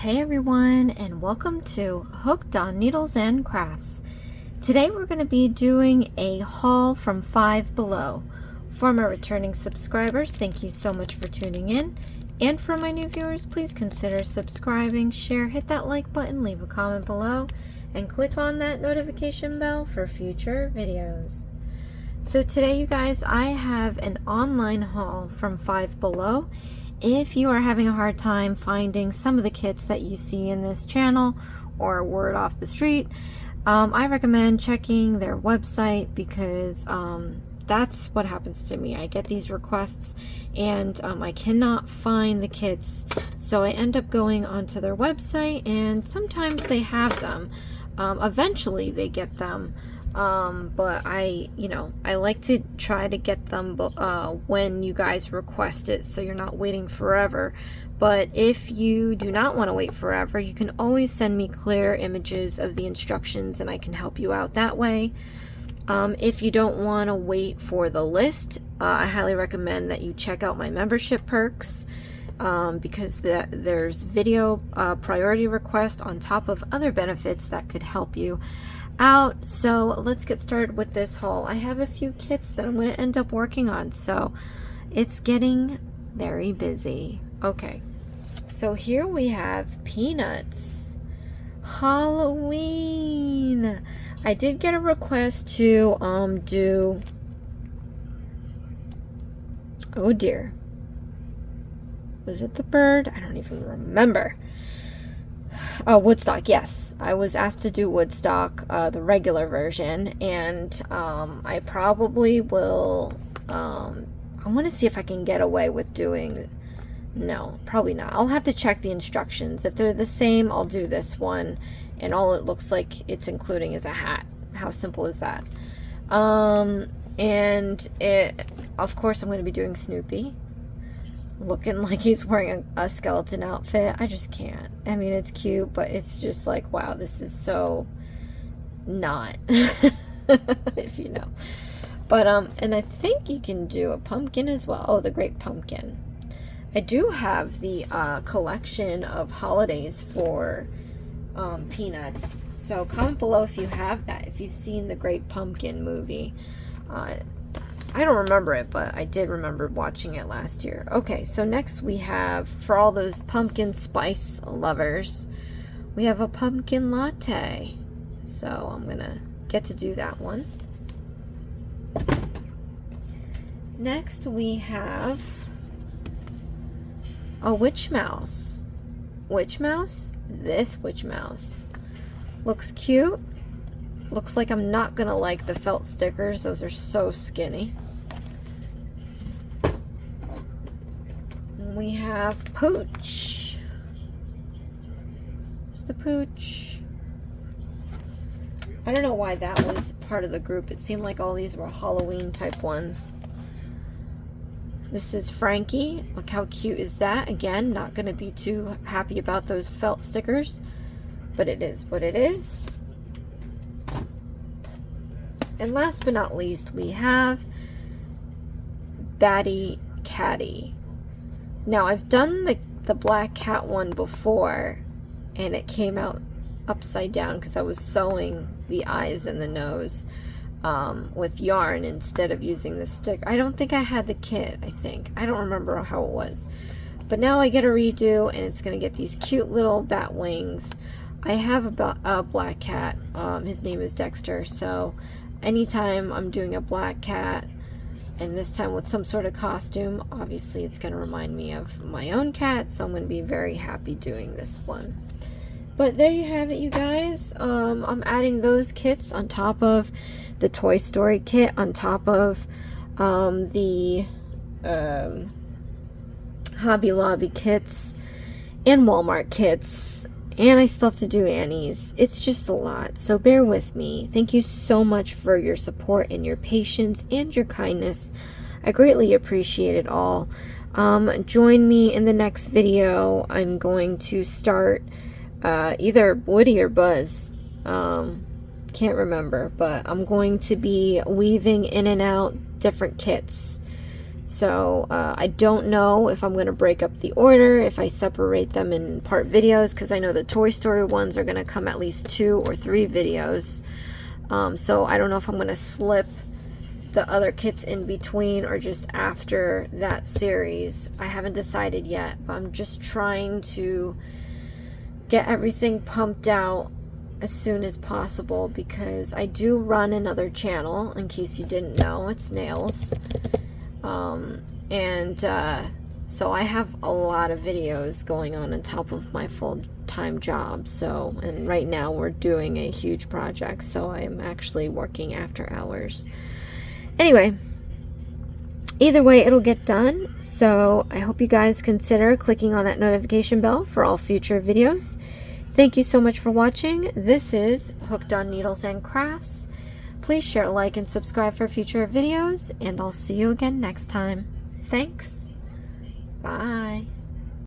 Hey everyone, and welcome to Hooked on Needles and Crafts. Today we're going to be doing a haul from Five Below. For my returning subscribers, thank you so much for tuning in. And for my new viewers, please consider subscribing, share, hit that like button, leave a comment below, and click on that notification bell for future videos. So today, you guys, I have an online haul from Five Below. If you are having a hard time finding some of the kits that you see in this channel or word off the street, I recommend checking their website because that's what happens to me. I get these requests and I cannot find the kits, so I end up going onto their website, and sometimes they have them. Eventually they get them. But I like to try to get them when you guys request it, so you're not waiting forever. But if you do not want to wait forever, you can always send me clear images of the instructions and I can help you out that way. If you don't want to wait for the list, I highly recommend that you check out my membership perks, because there's video priority request on top of other benefits that could help you out. So let's get started with this haul. I have a few kits that I'm going to end up working on, so it's getting very busy. Okay, so here we have Peanuts Halloween. I did get a request to do, oh dear, was it the bird? I don't even remember. Oh, Woodstock, yes. I was asked to do Woodstock, the regular version, and I probably will, I want to see if I can get away with doing, no, probably not. I'll have to check the instructions. If they're the same, I'll do this one, and all it looks like it's including is a hat. How simple is that? And of course, I'm going to be doing Snoopy, looking like he's wearing a skeleton outfit. I just can't. I mean, it's cute, but it's just like, wow, this is so not, if you know. But and I think you can do a pumpkin as well. Oh, the Great Pumpkin. I do have the collection of holidays for Peanuts, so comment below if you have that, if you've seen the Great Pumpkin movie. I don't remember it, but I did remember watching it last year. Okay, so next we have, for all those pumpkin spice lovers, we have a pumpkin latte. So I'm gonna get to do that one. Next we have a witch mouse. Witch mouse? This witch mouse looks cute. Looks like I'm not gonna like the felt stickers. Those are so skinny. We have Pooch. Just a Pooch. I don't know why that was part of the group. It seemed like all these were Halloween type ones. This is Frankie. Look how cute is that. Again, not going to be too happy about those felt stickers, but it is what it is. And last but not least, we have Batty Catty. Now, I've done the black cat one before, and it came out upside down because I was sewing the eyes and the nose with yarn instead of using the stick. I don't think I had the kit, I think. I don't remember how it was. But now I get a redo, and it's going to get these cute little bat wings. I have a black cat. His name is Dexter, so anytime I'm doing a black cat, and this time with some sort of costume, obviously it's going to remind me of my own cat, so I'm going to be very happy doing this one. But there you have it, you guys. I'm adding those kits on top of the Toy Story kit, on top of the Hobby Lobby kits and Walmart kits. And I still have to do Annie's. It's just a lot, so bear with me. Thank you so much for your support and your patience and your kindness. I greatly appreciate it all. Join me in the next video. I'm going to start either Woody or Buzz. Can't remember, but I'm going to be weaving in and out different kits. So I don't know if I'm going to break up the order, if I separate them in part videos, because I know the Toy Story ones are going to come at least 2 or 3 videos. So I don't know if I'm going to slip the other kits in between or just after that series. I haven't decided yet, but I'm just trying to get everything pumped out as soon as possible, because I do run another channel, in case you didn't know. It's Nails. So I have a lot of videos going on top of my full-time job. So, and right now we're doing a huge project, so I'm actually working after hours. Anyway, either way, it'll get done. So I hope you guys consider clicking on that notification bell for all future videos. Thank you so much for watching. This is Hooked on Needles and Crafts. Please share, like, and subscribe for future videos, and I'll see you again next time. Thanks. Bye.